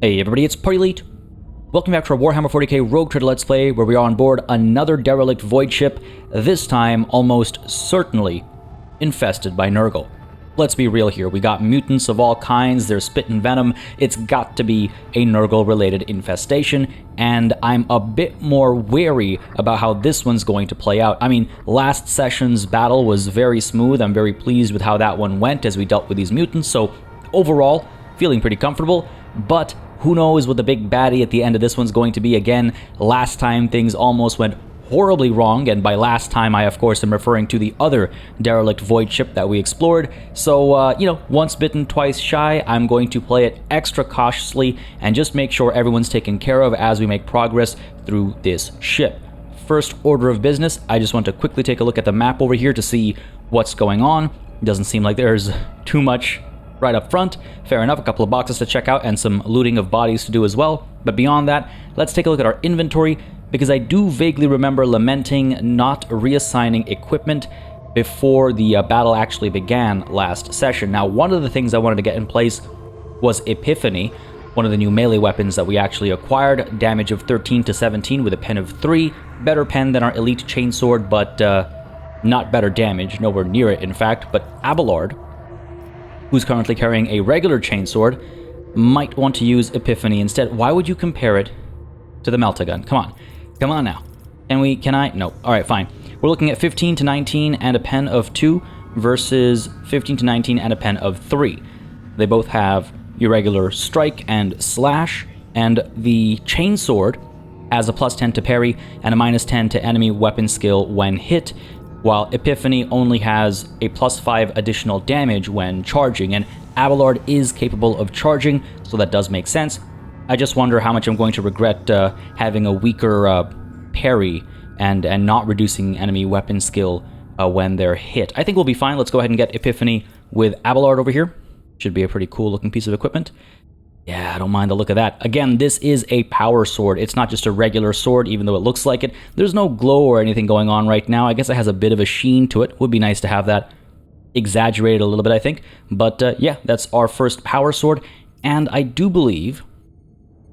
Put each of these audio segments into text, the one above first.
Hey everybody, it's Party Elite. Welcome back to our Warhammer 40K Rogue Trader Let's Play, where we are on board another derelict void ship, this time almost certainly infested by Nurgle. Let's be real here, we got mutants of all kinds, they're spitting venom, it's got to be a Nurgle-related infestation, and I'm a bit more wary about how this one's going to play out. I mean, last session's battle was very smooth, I'm very pleased with how that one went as we dealt with these mutants, so overall, feeling pretty comfortable, but who knows what the big baddie at the end of this one's going to be. Again, last time things almost went horribly wrong, and by last time I of course am referring to the other derelict void ship that we explored. So, once bitten, twice shy, I'm going to play it extra cautiously and just make sure everyone's taken care of as we make progress through this ship. First order of business, I just want to quickly take a look at the map over here to see what's going on. It doesn't seem like there's too much right up front. Fair enough, a couple of boxes to check out and some looting of bodies to do as well. But beyond that, let's take a look at our inventory, because I do vaguely remember lamenting not reassigning equipment before the battle actually began last session. Now, one of the things I wanted to get in place was Epiphany, one of the new melee weapons that we actually acquired. Damage of 13 to 17 with a pen of 3. Better pen than our elite chainsword, but not better damage, nowhere near it in fact. But Abelard, who's currently carrying a regular chainsword, might want to use Epiphany instead. Why would you compare it to the Meltagun? Come on now. Can I? No. Alright, fine. We're looking at 15 to 19 and a pen of 2 versus 15 to 19 and a pen of 3. They both have your regular strike and slash, and the chainsword has a plus 10 to parry and a minus 10 to enemy weapon skill when hit, while Epiphany only has a plus 5 additional damage when charging, and Abelard is capable of charging, so that does make sense. I just wonder how much I'm going to regret having a weaker parry and not reducing enemy weapon skill when they're hit. I think we'll be fine. Let's go ahead and get Epiphany with Abelard over here. Should be a pretty cool looking piece of equipment. Yeah, I don't mind the look of that. Again, this is a power sword. It's not just a regular sword, even though it looks like it. There's no glow or anything going on right now. I guess it has a bit of a sheen to it. Would be nice to have that exaggerated a little bit, I think. But yeah, that's our first power sword. And I do believe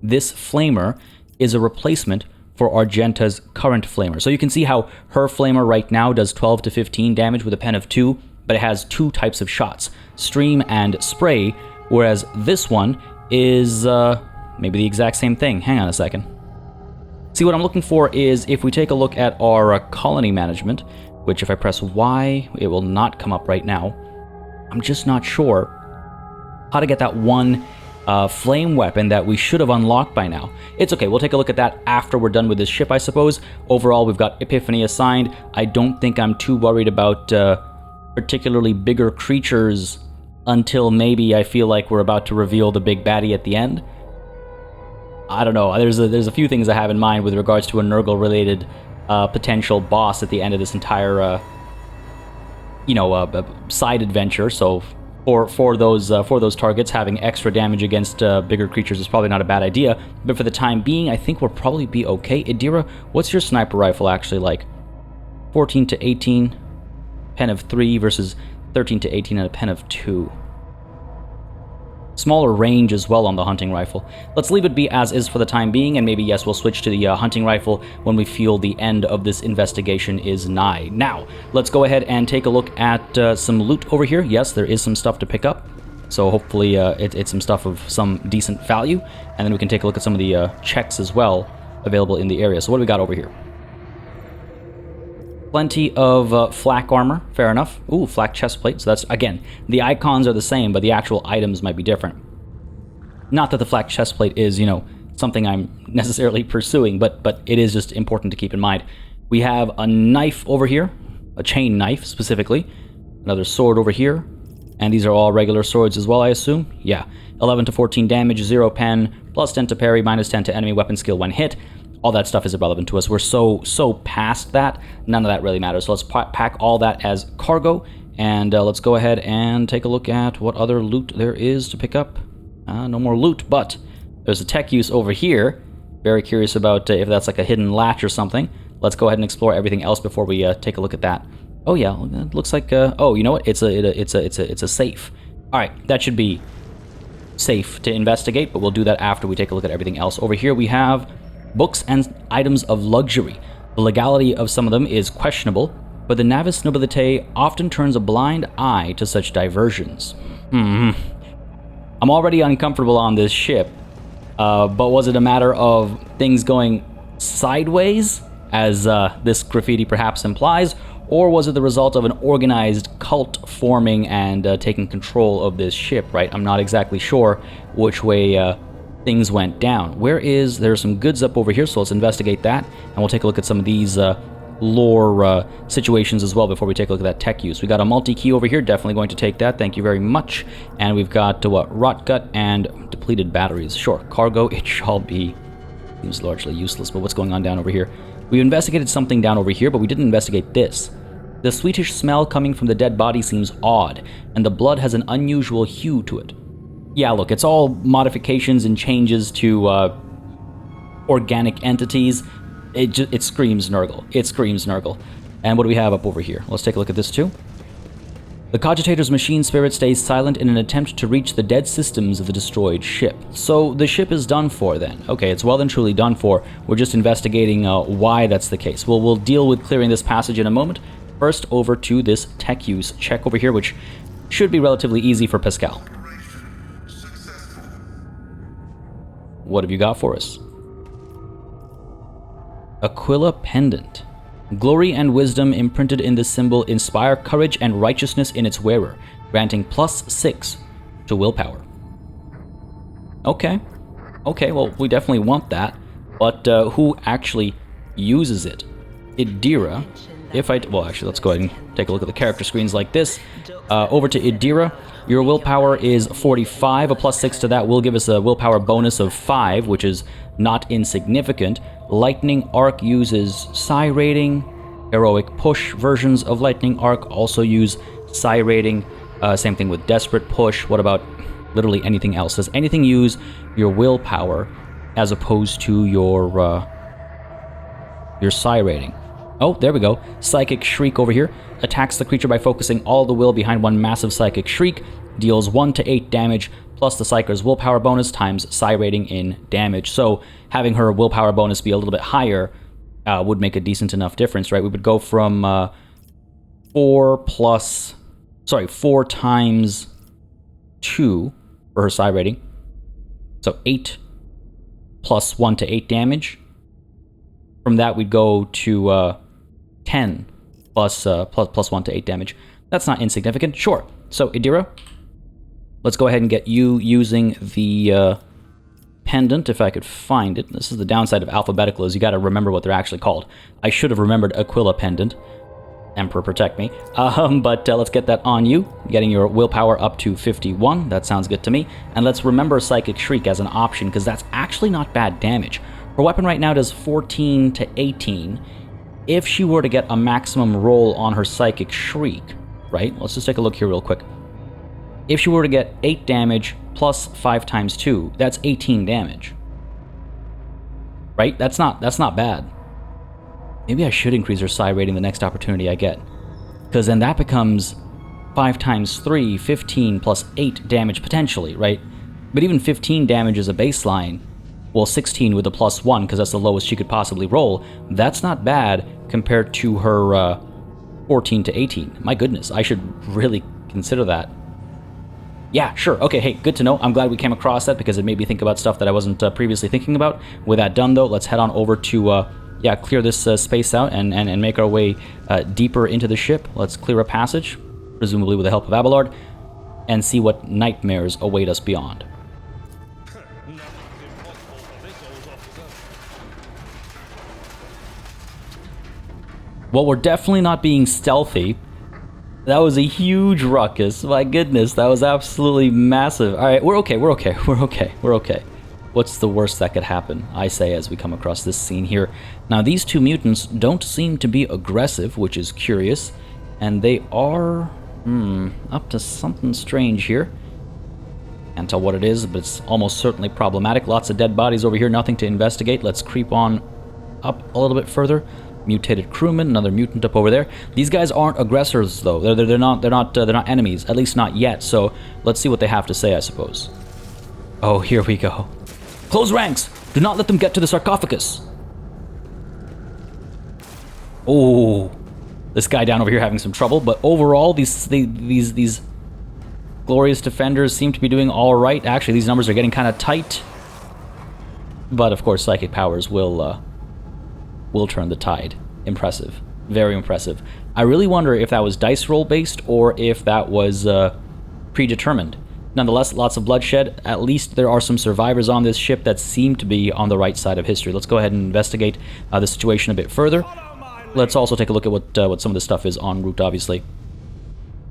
this flamer is a replacement for Argenta's current flamer. So you can see how her flamer right now does 12 to 15 damage with a pen of 2, but it has 2 types of shots, stream and spray, whereas this one is maybe the exact same thing. Hang on a second. See, what I'm looking for is, if we take a look at our colony management, which if I press Y, it will not come up right now. I'm just not sure how to get that one flame weapon that we should have unlocked by now. It's okay, we'll take a look at that after we're done with this ship, I suppose. Overall, we've got Epiphany assigned. I don't think I'm too worried about particularly bigger creatures until maybe I feel like we're about to reveal the big baddie at the end. I don't know, there's a few things I have in mind with regards to a Nurgle-related potential boss at the end of this entire, side adventure. So for those targets, having extra damage against bigger creatures is probably not a bad idea. But for the time being, I think we'll probably be okay. Idira, what's your sniper rifle actually like? 14 to 18, pen of 3 versus 13 to 18 and a pen of 2. Smaller range as well on the hunting rifle. Let's leave it be as is for the time being, and maybe, yes, we'll switch to the hunting rifle when we feel the end of this investigation is nigh. Now, let's go ahead and take a look at some loot over here. Yes, there is some stuff to pick up, so hopefully it's some stuff of some decent value, and then we can take a look at some of the checks as well available in the area. So what do we got over here? Plenty of flak armor, fair enough. Ooh, flak chest plate. So that's, again, the icons are the same, but the actual items might be different. Not that the flak chest plate is, something I'm necessarily pursuing, but it is just important to keep in mind. We have a knife over here, a chain knife specifically, another sword over here, and these are all regular swords as well, I assume. Yeah, 11 to 14 damage, 0 pen, plus 10 to parry, minus 10 to enemy weapon skill when hit. All that stuff is irrelevant to us. We're so past that, none of that really matters. So let's pack all that as cargo, and let's go ahead and take a look at what other loot there is to pick up. No more loot, but there's a tech use over here. Very curious about if that's like a hidden latch or something. Let's go ahead and explore everything else before we take a look at that. Oh yeah, it looks like oh, you know what? It's a safe. All right, that should be safe to investigate, but we'll do that after we take a look at everything else. Over here we have books and items of luxury. The legality of some of them is questionable, but the Navis Nobilite often turns a blind eye to such diversions. I'm already uncomfortable on this ship, but was it a matter of things going sideways, as this graffiti perhaps implies, or was it the result of an organized cult forming and taking control of this ship, right? I'm not exactly sure which way things went down. There's some goods up over here, so let's investigate that, and we'll take a look at some of these lore situations as well before we take a look at that tech use. We got a multi-key over here, definitely going to take that, thank you very much. And we've got rot gut and depleted batteries. Sure, cargo, it shall be. Seems largely useless, but what's going on down over here? We investigated something down over here, but we didn't investigate this. The sweetish smell coming from the dead body seems odd, and the blood has an unusual hue to it. Yeah, look, it's all modifications and changes to organic entities. It screams Nurgle. It screams Nurgle. And what do we have up over here? Let's take a look at this too. The Cogitator's machine spirit stays silent in an attempt to reach the dead systems of the destroyed ship. So the ship is done for then. Okay, it's well and truly done for. We're just investigating why that's the case. Well, we'll deal with clearing this passage in a moment. First, over to this tech use check over here, which should be relatively easy for Pascal. What have you got for us? Aquila Pendant. Glory and wisdom imprinted in this symbol inspire courage and righteousness in its wearer, granting +6 to willpower. Okay, well, we definitely want that, but who actually uses it? Idira. Well, actually, let's go ahead and take a look at the character screens like this. Over to Idira. Your willpower is 45. A +6 to that will give us a willpower bonus of 5, which is not insignificant. Lightning Arc uses Psi rating. Heroic Push versions of Lightning Arc also use Psi rating. Same thing with Desperate Push. What about literally anything else? Does anything use your willpower as opposed to your Psi rating? Oh, there we go. Psychic Shriek over here. Attacks the creature by focusing all the will behind one massive Psychic Shriek. Deals 1 to 8 damage, plus the Psyker's willpower bonus times Psi rating in damage. So having her willpower bonus be a little bit higher would make a decent enough difference, right? We would go from 4 times 2 for her Psi rating. So 8 plus 1 to 8 damage. From that, we'd go to 10 plus 1 to 8 damage. That's not insignificant. Sure. So, Idira, let's go ahead and get you using the pendant, if I could find it. This is the downside of alphabetical, is you got to remember what they're actually called. I should have remembered Aquila Pendant. Emperor protect me. But let's get that on you. Getting your willpower up to 51. That sounds good to me. And let's remember Psychic Shriek as an option, because that's actually not bad damage. Her weapon right now does 14 to 18. If she were to get a maximum roll on her Psychic Shriek, right? Let's just take a look here real quick. If she were to get 8 damage plus 5 times 2, that's 18 damage. Right? That's not bad. Maybe I should increase her Psi rating the next opportunity I get. Because then that becomes 5 times 3, 15 plus 8 damage potentially, right? But even 15 damage is a baseline. Well, 16 with a +1, because that's the lowest she could possibly roll. That's not bad compared to her 14 to 18. My goodness, I should really consider that. Yeah, sure. Okay, hey, good to know. I'm glad we came across that, because it made me think about stuff that I wasn't previously thinking about. With that done, though, let's head on over to, clear this space out and make our way deeper into the ship. Let's clear a passage, presumably with the help of Abelard, and see what nightmares await us beyond. Well, we're definitely not being stealthy. That was a huge ruckus. My goodness, that was absolutely massive. All right, we're okay. What's the worst that could happen, I say, as we come across this scene here. Now, these two mutants don't seem to be aggressive, which is curious. And they are, up to something strange here. Can't tell what it is, but it's almost certainly problematic. Lots of dead bodies over here, nothing to investigate. Let's creep on up a little bit further. Mutated crewman, another mutant up over there. These guys aren't aggressors, though. They're not enemies, at least not yet. So let's see what they have to say, I suppose. Oh, here we go. Close ranks! Do not let them get to the sarcophagus! Oh, this guy down over here having some trouble, but overall, these glorious defenders seem to be doing all right. Actually, these numbers are getting kind of tight. But, of course, psychic powers will turn the tide. Impressive. Very impressive. I really wonder if that was dice roll based or if that was predetermined. Nonetheless, lots of bloodshed. At least there are some survivors on this ship that seem to be on the right side of history. Let's go ahead and investigate the situation a bit further. Let's also take a look at what some of the stuff is en route, obviously.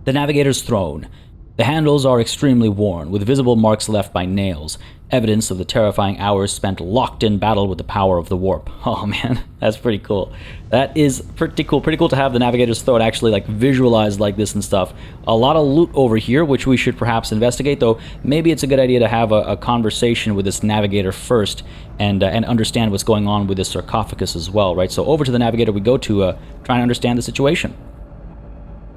The Navigator's throne. The handles are extremely worn, with visible marks left by nails, evidence of the terrifying hours spent locked in battle with the power of the warp. Oh man, that's pretty cool. That is pretty cool. Pretty cool to have the Navigator's throne actually like visualized like this and stuff. A lot of loot over here, which we should perhaps investigate, though maybe it's a good idea to have a conversation with this Navigator first and understand what's going on with this sarcophagus as well, right? So over to the Navigator we go to try and understand the situation.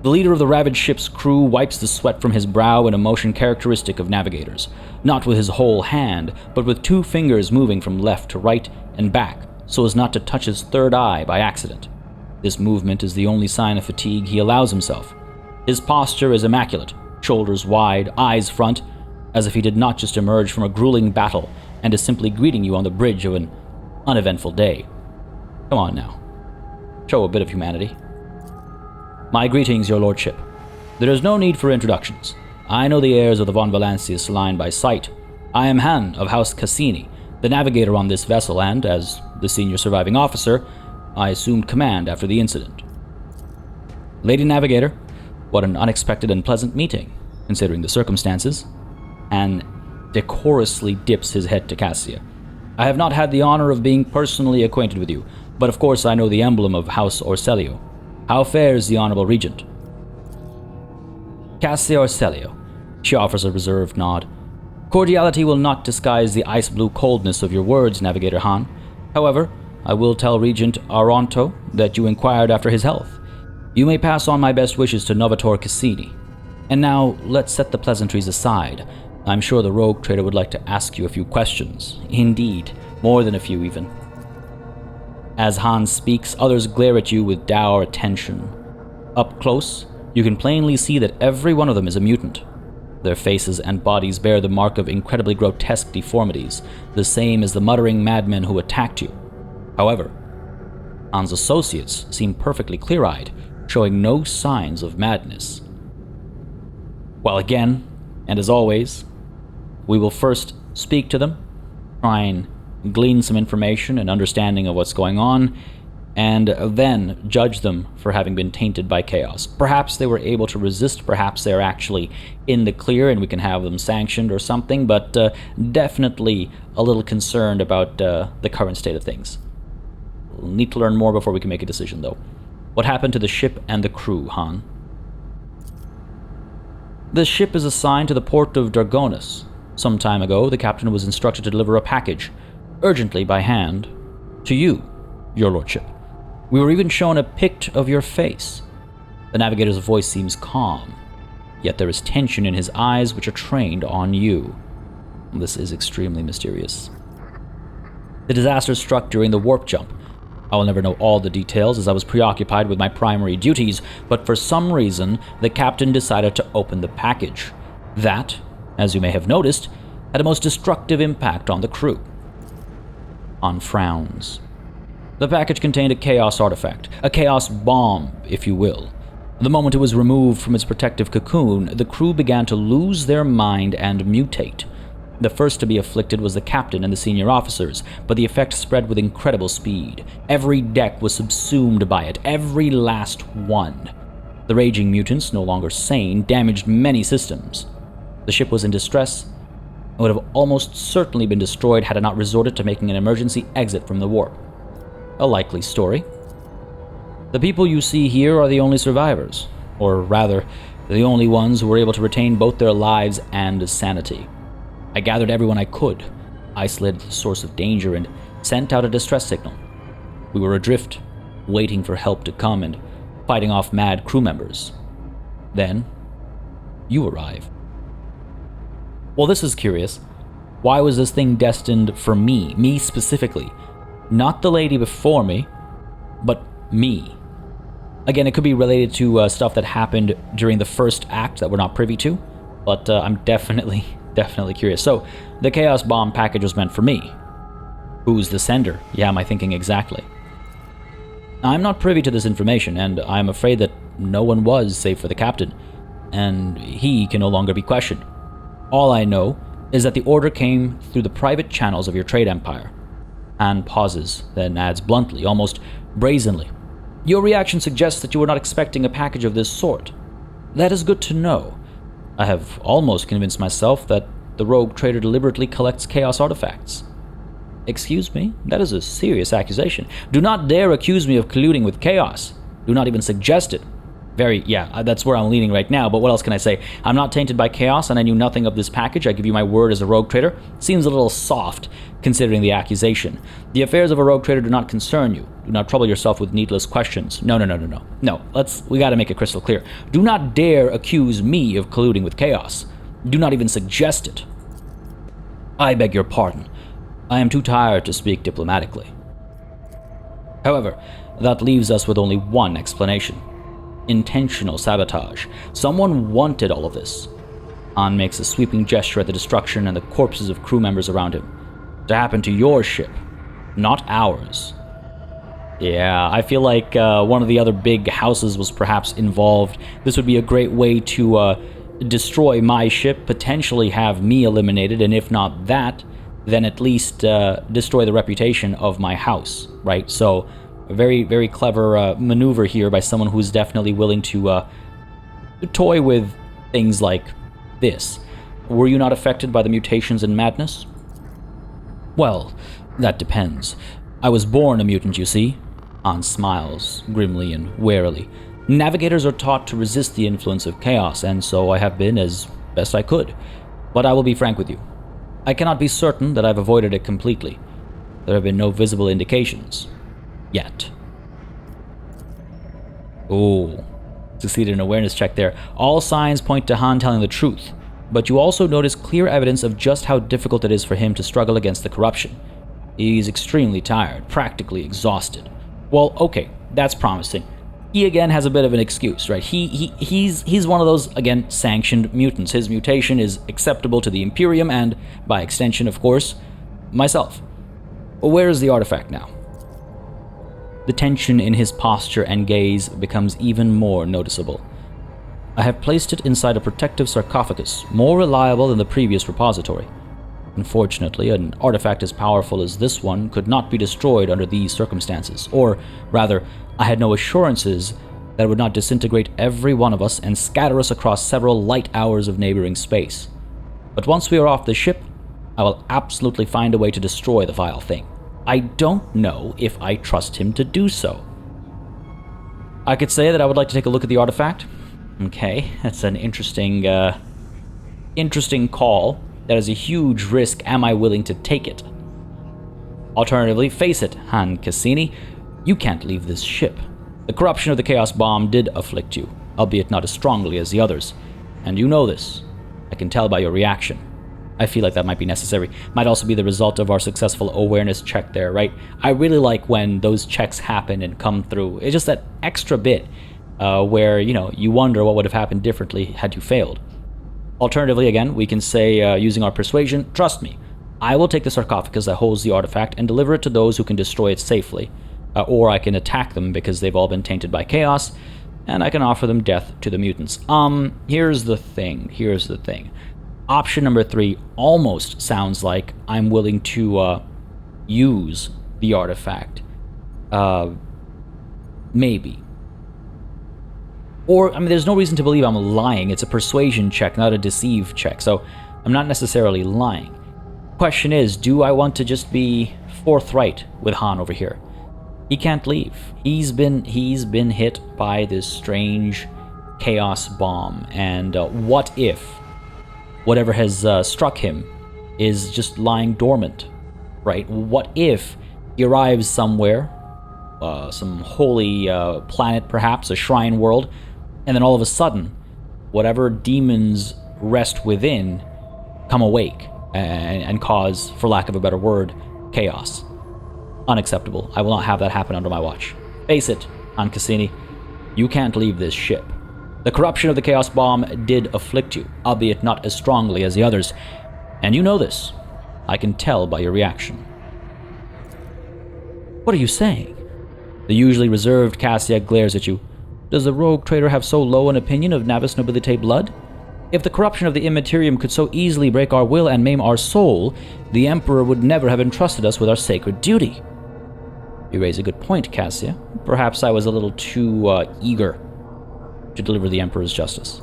The leader of the ravaged ship's crew wipes the sweat from his brow in a motion characteristic of navigators, not with his whole hand, but with 2 fingers moving from left to right and back, so as not to touch his third eye by accident. This movement is the only sign of fatigue he allows himself. His posture is immaculate, shoulders wide, eyes front, as if he did not just emerge from a grueling battle and is simply greeting you on the bridge of an uneventful day. Come on now. Show a bit of humanity. My greetings, your lordship. There is no need for introductions. I know the heirs of the von Valancius line by sight. I am Hann of House Cassini, the navigator on this vessel, and, as the senior surviving officer, I assumed command after the incident. Lady Navigator, what an unexpected and pleasant meeting, considering the circumstances. Hann decorously dips his head to Cassia. I have not had the honor of being personally acquainted with you, but of course I know the emblem of House Orselio. How fares the Honorable Regent? Cassia Orselio. She offers a reserved nod. Cordiality will not disguise the ice-blue coldness of your words, Navigator Hann. However, I will tell Regent Aronto that you inquired after his health. You may pass on my best wishes to Novator Cassini. And now, let's set the pleasantries aside. I'm sure the rogue trader would like to ask you a few questions. Indeed, more than a few even. As Hann speaks, others glare at you with dour attention. Up close, you can plainly see that every one of them is a mutant. Their faces and bodies bear the mark of incredibly grotesque deformities, the same as the muttering madmen who attacked you. However, Hann's associates seem perfectly clear-eyed, showing no signs of madness. Well, again, and as always, we will first speak to them, try and glean some information and understanding of what's going on, and then judge them for having been tainted by chaos. Perhaps they were able to resist, perhaps they're actually in the clear and we can have them sanctioned or something, but definitely a little concerned about the current state of things. We'll need to learn more before we can make a decision, though. What happened to the ship and the crew, Hann? The ship is assigned to the port of Dargonus. Some time ago, the captain was instructed to deliver a package, urgently by hand, to you, your lordship. We were even shown a pict of your face. The navigator's voice seems calm, yet there is tension in his eyes which are trained on you. This is extremely mysterious. The disaster struck during the warp jump. I will never know all the details as I was preoccupied with my primary duties, but for some reason, the captain decided to open the package. That, as you may have noticed, had a most destructive impact on the crew. Hann frowns. The package contained a chaos artifact, a chaos bomb, if you will. The moment it was removed from its protective cocoon, the crew began to lose their mind and mutate. The first to be afflicted was the captain and the senior officers, but the effect spread with incredible speed. Every deck was subsumed by it, every last one. The raging mutants, no longer sane, damaged many systems. The ship was in distress and would have almost certainly been destroyed had it not resorted to making an emergency exit from the warp. A likely story. The people you see here are the only survivors, or rather, the only ones who were able to retain both their lives and sanity. I gathered everyone I could, isolated the source of danger, and sent out a distress signal. We were adrift, waiting for help to come and fighting off mad crew members. Then, you arrived. Well, this is curious. Why was this thing destined for me? Me specifically. Not the lady before me, but me. Again, it could be related to stuff that happened during the first act that we're not privy to, but I'm definitely curious. So, the Chaos Bomb package was meant for me. Who's the sender? Yeah, am I thinking exactly? I'm not privy to this information, and I'm afraid that no one was, save for the captain, and he can no longer be questioned. All I know is that the order came through the private channels of your trade empire. Hann pauses, then adds bluntly, almost brazenly. Your reaction suggests that you were not expecting a package of this sort. That is good to know. I have almost convinced myself that the rogue trader deliberately collects chaos artifacts. Excuse me? That is a serious accusation. Do not dare accuse me of colluding with chaos. Do not even suggest it. That's where I'm leaning right now, but what else can I say? I'm not tainted by chaos, and I knew nothing of this package. I give you my word as a rogue trader. Seems a little soft, considering the accusation. The affairs of a rogue trader do not concern you. Do not trouble yourself with needless questions. No. We gotta make it crystal clear. Do not dare accuse me of colluding with chaos. Do not even suggest it. I beg your pardon. I am too tired to speak diplomatically. However, that leaves us with only one explanation. Intentional sabotage. Someone wanted all of this. Hann makes a sweeping gesture at the destruction and the corpses of crew members around him. To happen to your ship, not ours. Yeah, I feel like one of the other big houses was perhaps involved. This would be a great way to destroy my ship, potentially have me eliminated, and if not that, then at least destroy the reputation of my house, right? So, a very, very clever maneuver here by someone who's definitely willing to toy with things like this. Were you not affected by the mutations and madness? Well, that depends. I was born a mutant, you see. Hann smiles, grimly and warily. Navigators are taught to resist the influence of chaos, and so I have been as best I could. But I will be frank with you. I cannot be certain that I've avoided it completely. There have been no visible indications. Yet. Oh, succeeded in an awareness check there. All signs point to Hann telling the truth, but you also notice clear evidence of just how difficult it is for him to struggle against the corruption. He's extremely tired, practically exhausted. Well, okay, that's promising. He again has a bit of an excuse, right? He's one of those, again, sanctioned mutants. His mutation is acceptable to the Imperium and, by extension, of course, myself. Where is the artifact now? The tension in his posture and gaze becomes even more noticeable. I have placed it inside a protective sarcophagus, more reliable than the previous repository. Unfortunately, an artifact as powerful as this one could not be destroyed under these circumstances, or, rather, I had no assurances that it would not disintegrate every one of us and scatter us across several light hours of neighboring space. But once we are off the ship, I will absolutely find a way to destroy the vile thing. I don't know if I trust him to do so. I could say that I would like to take a look at the artifact. Okay, that's an interesting call. That is a huge risk. Am I willing to take it? Alternatively, face it, Hann Cassini. You can't leave this ship. The corruption of the Chaos Bomb did afflict you, albeit not as strongly as the others. And you know this. I can tell by your reaction. I feel like that might be necessary. Might also be the result of our successful awareness check there, right? I really like when those checks happen and come through. It's just that extra bit where, you wonder what would have happened differently had you failed. Alternatively, again, we can say, using our persuasion, trust me, I will take the sarcophagus that holds the artifact and deliver it to those who can destroy it safely. Or I can attack them because they've all been tainted by chaos, and I can offer them death to the mutants. Here's the thing. Option number 3 almost sounds like I'm willing to use the artifact. Maybe. Or, there's no reason to believe I'm lying. It's a persuasion check, not a deceive check, so I'm not necessarily lying. Question is, do I want to just be forthright with Hann over here? He can't leave. He's been hit by this strange chaos bomb, and what if whatever has struck him is just lying dormant, right? What if he arrives somewhere, some holy planet perhaps, a shrine world, and then all of a sudden, whatever demons rest within come awake and cause, for lack of a better word, chaos. Unacceptable. I will not have that happen under my watch. Face it, Hann Cassini, you can't leave this ship. The corruption of the Chaos Bomb did afflict you, albeit not as strongly as the others, and you know this. I can tell by your reaction. What are you saying? The usually reserved Cassia glares at you. Does the rogue trader have so low an opinion of Navis Nobilite blood? If the corruption of the Immaterium could so easily break our will and maim our soul, the Emperor would never have entrusted us with our sacred duty. You raise a good point, Cassia. Perhaps I was a little too eager to deliver the Emperor's justice.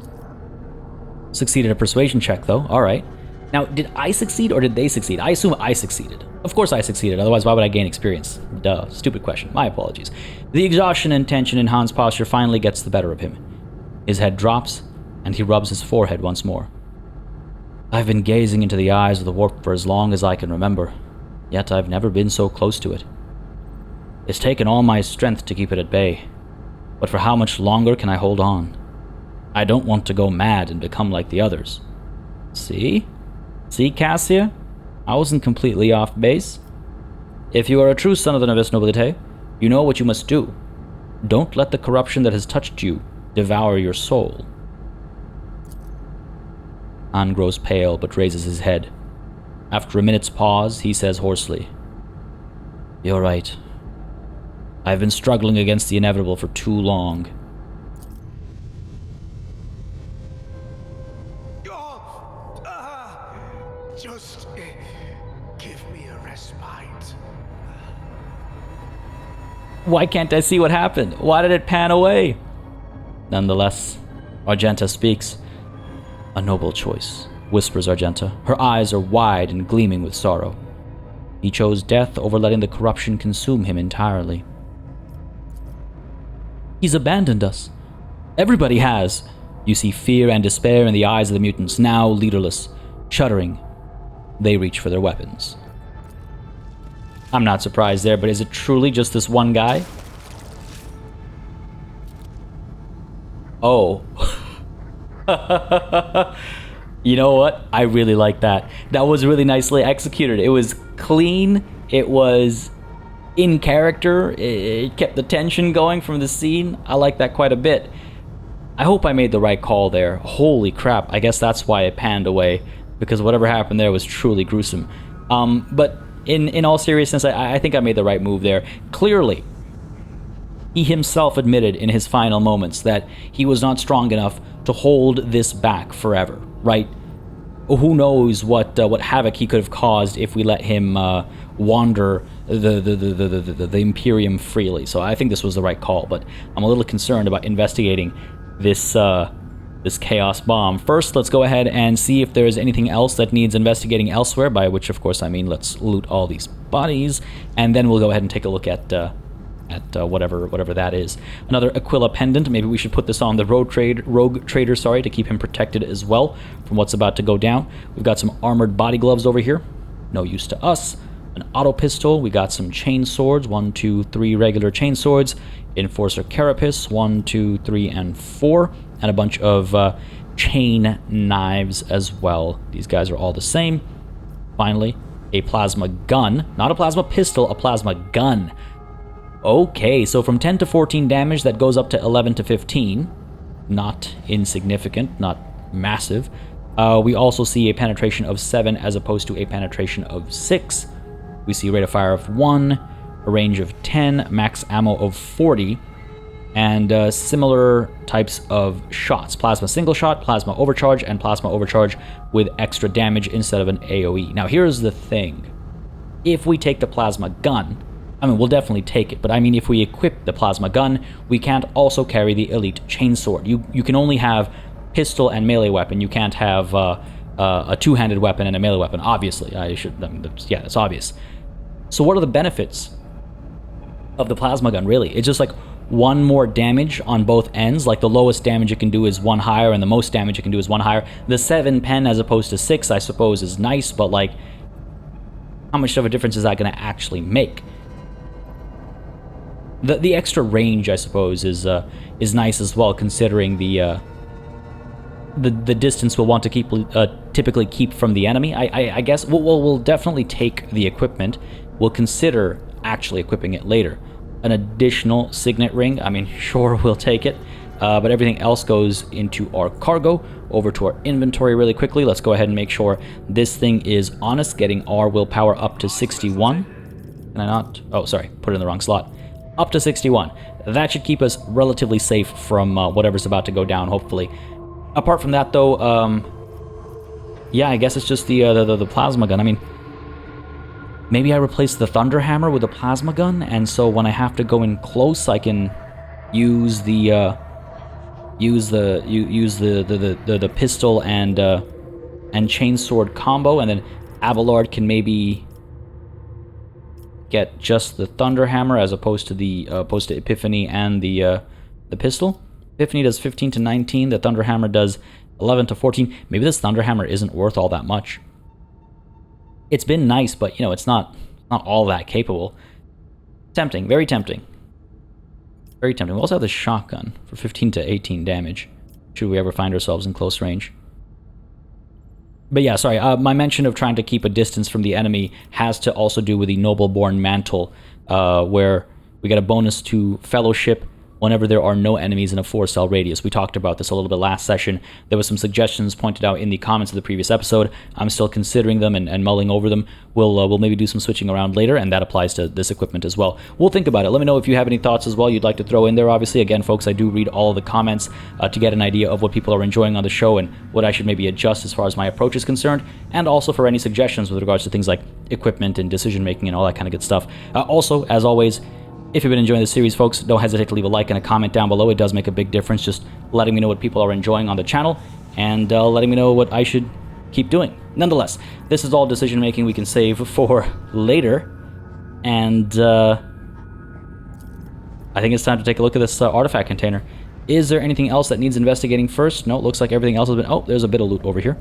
Succeeded a persuasion check, though. All right. Now, did I succeed or did they succeed? I assume I succeeded. Of course I succeeded, otherwise why would I gain experience? Duh, stupid question. My apologies. The exhaustion and tension in Hann's posture finally gets the better of him. His head drops, and he rubs his forehead once more. I've been gazing into the eyes of the warp for as long as I can remember, yet I've never been so close to it. It's taken all my strength to keep it at bay, but for how much longer can I hold on? I don't want to go mad and become like the others. See? See, Cassia? I wasn't completely off base. If you are a true son of the Navis Nobilite, you know what you must do. Don't let the corruption that has touched you devour your soul. Hann grows pale but raises his head. After a minute's pause, he says hoarsely, You're right. I've been struggling against the inevitable for too long. Just give me a respite. Why can't I see what happened? Why did it pan away? Nonetheless, Argenta speaks. A noble choice, whispers Argenta. Her eyes are wide and gleaming with sorrow. He chose death over letting the corruption consume him entirely. He's abandoned us. Everybody has. You see fear and despair in the eyes of the mutants, now leaderless, shuddering. They reach for their weapons. I'm not surprised there, but is it truly just this one guy? Oh. You know what? I really like that. That was really nicely executed. It was clean. It was in character. It kept the tension going from the scene. I like that quite a bit. I hope I made the right call there. Holy crap. I guess that's why it panned away, because whatever happened there was truly gruesome. But in all seriousness, I think I made the right move there. Clearly, he himself admitted in his final moments that he was not strong enough to hold this back forever, right? Who knows what havoc he could have caused if we let him wander the Imperium freely. So I think this was the right call, but I'm a little concerned about investigating this Chaos Bomb. First, let's go ahead and see if there's anything else that needs investigating elsewhere, by which, of course, I mean let's loot all these bodies, and then we'll go ahead and take a look at whatever that is. Another Aquila pendant. Maybe we should put this on the rogue trader, to keep him protected as well from what's about to go down. We've got some armored body gloves over here. No use to us. An auto pistol. We got some chain swords. 1, 2, 3 regular chain swords. Enforcer carapace. 1, 2, 3, and 4. And a bunch of chain knives as well. These guys are all the same. Finally, a plasma gun. Not a plasma pistol, a plasma gun. Okay, so from 10 to 14 damage, that goes up to 11 to 15. Not insignificant, not massive. We also see a penetration of 7 as opposed to a penetration of 6. We see a rate of fire of 1, a range of 10, max ammo of 40, and similar types of shots. Plasma single shot, plasma overcharge, and plasma overcharge with extra damage instead of an AoE. Now here's the thing. If we take the plasma gun, I mean, we'll definitely take it, but I mean, if we equip the plasma gun, we can't also carry the elite chainsword. You can only have pistol and melee weapon. You can't have a two-handed weapon and a melee weapon. Obviously, yeah, that's obvious. So what are the benefits of the plasma gun, really? It's just like 1 more damage on both ends. Like the lowest damage it can do is 1 higher, and the most damage it can do is 1 higher. The 7 pen as opposed to 6, I suppose, is nice, but like, how much of a difference is that going to actually make? The extra range, I suppose, is nice as well, considering the the distance we'll want to keep typically keep from the enemy. I guess we'll definitely take the equipment. We'll consider actually equipping it later. An additional signet ring, I mean, sure, we'll take it. But everything else goes into our cargo, over to our inventory really quickly. Let's go ahead and make sure this thing is honest, getting our willpower up to 61. Can I not? Oh, sorry, put it in the wrong slot. Up to 61. That should keep us relatively safe from whatever's about to go down, hopefully. Apart from that, though, yeah, I guess it's just the plasma gun. I mean, maybe I replace the thunder hammer with a plasma gun, and so when I have to go in close, I can use the pistol and chainsword combo, and then Abelard can maybe get just the thunder hammer as opposed to the Epiphany and the pistol. Epiphany does 15 to 19. The thunder hammer does 11 to 14. Maybe this thunder hammer isn't worth all that much. It's been nice, but you know, it's not all that capable. Tempting, very tempting. Very tempting. We also have the shotgun for 15 to 18 damage, should we ever find ourselves in close range. But yeah, sorry, my mention of trying to keep a distance from the enemy has to also do with the Nobleborn Mantle, where we get a bonus to Fellowship whenever there are no enemies in a 4-cell radius. We talked about this a little bit last session. There was some suggestions pointed out in the comments of the previous episode. I'm still considering them and mulling over them. We'll maybe do some switching around later, and that applies to this equipment as well. We'll think about it. Let me know if you have any thoughts as well you'd like to throw in there, obviously. Again, folks, I do read all of the comments to get an idea of what people are enjoying on the show and what I should maybe adjust as far as my approach is concerned, and also for any suggestions with regards to things like equipment and decision-making and all that kind of good stuff. Also, as always, if you've been enjoying this series, folks, don't hesitate to leave a like and a comment down below. It does make a big difference, just letting me know what people are enjoying on the channel and letting me know what I should keep doing. Nonetheless, this is all decision-making we can save for later, and I think it's time to take a look at this artifact container. Is there anything else that needs investigating first? No, it looks like everything else has been... Oh, there's a bit of loot over here.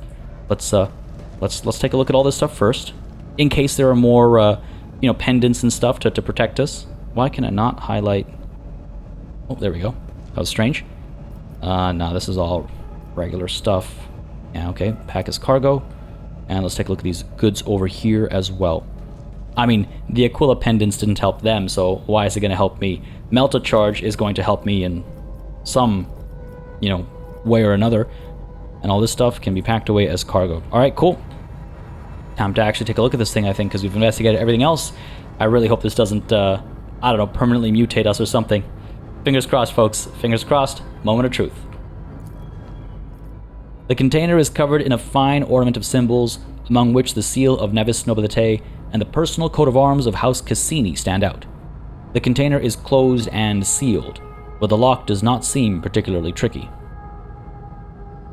Let's take a look at all this stuff first, in case there are more, you know, pendants and stuff to protect us. Why can I not highlight... Oh, there we go. That was strange. No, this is all regular stuff. Yeah, okay. Pack as cargo. And let's take a look at these goods over here as well. I mean, the Aquila pendants didn't help them, so why is it going to help me? Melta charge is going to help me in some, you know, way or another. And all this stuff can be packed away as cargo. Alright, cool. Time to actually take a look at this thing, I think, because we've investigated everything else. I really hope this doesn't... I don't know, permanently mutate us or something. Fingers crossed, folks. Fingers crossed. Moment of truth. The container is covered in a fine ornament of symbols, among which the seal of Nevis Nobilite and the personal coat of arms of House Cassini stand out. The container is closed and sealed, but the lock does not seem particularly tricky.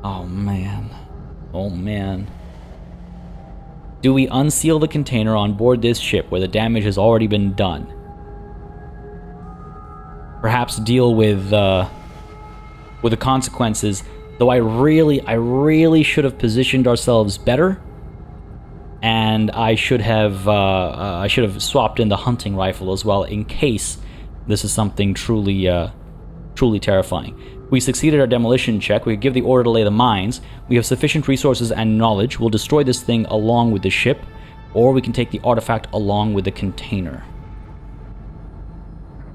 Oh man. Oh man. Do we unseal the container on board this ship where the damage has already been done? Perhaps deal with the consequences, though I really should have positioned ourselves better, and I should have swapped in the hunting rifle as well in case this is something truly terrifying. We succeeded our demolition check. We give the order to lay the mines. We have sufficient resources and knowledge. We'll destroy this thing along with the ship, or we can take the artifact along with the container.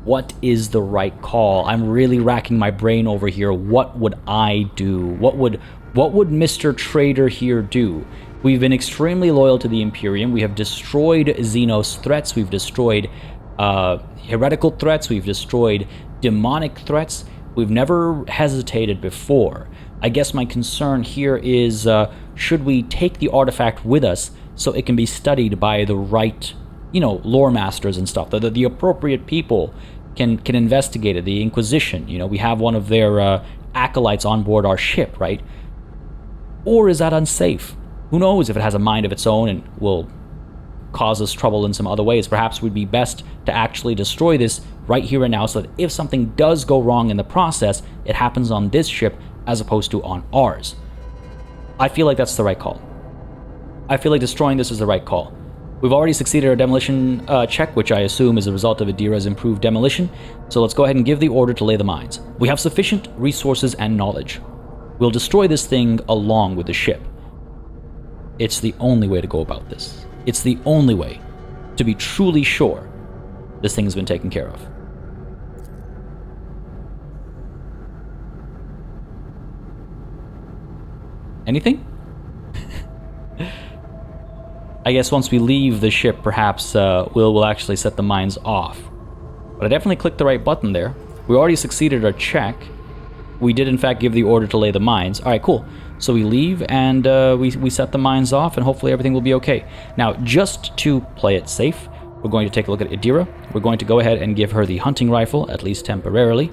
What is the right call? I'm really racking my brain over here. What would I do? What would Mr. Trader here do? We've been extremely loyal to the Imperium. We have destroyed Xenos threats. We've destroyed heretical threats. We've destroyed demonic threats. We've never hesitated before. I guess my concern here is, should we take the artifact with us so it can be studied by the right, you know, lore masters and stuff, the appropriate people can investigate it, the Inquisition, you know, we have one of their acolytes on board our ship, right? Or is that unsafe? Who knows if it has a mind of its own and will cause us trouble in some other ways. Perhaps it would be best to actually destroy this right here and now so that if something does go wrong in the process, it happens on this ship as opposed to on ours. I feel like that's the right call. I feel like destroying this is the right call. We've already succeeded our demolition check, which I assume is a result of Adira's improved demolition, so let's go ahead and give the order to lay the mines. We have sufficient resources and knowledge. we'll destroy this thing along with the ship. It's the only way to go about this. It's the only way to be truly sure this thing's been taken care of. Anything? I guess once we leave the ship, perhaps we'll actually set the mines off. But I definitely clicked the right button there. We already succeeded our check. We did, in fact, give the order to lay the mines. All right, cool. So we leave, and we set the mines off, and hopefully everything will be okay. Now, just to play it safe, we're going to take a look at Idira. We're going to go ahead and give her the hunting rifle, at least temporarily.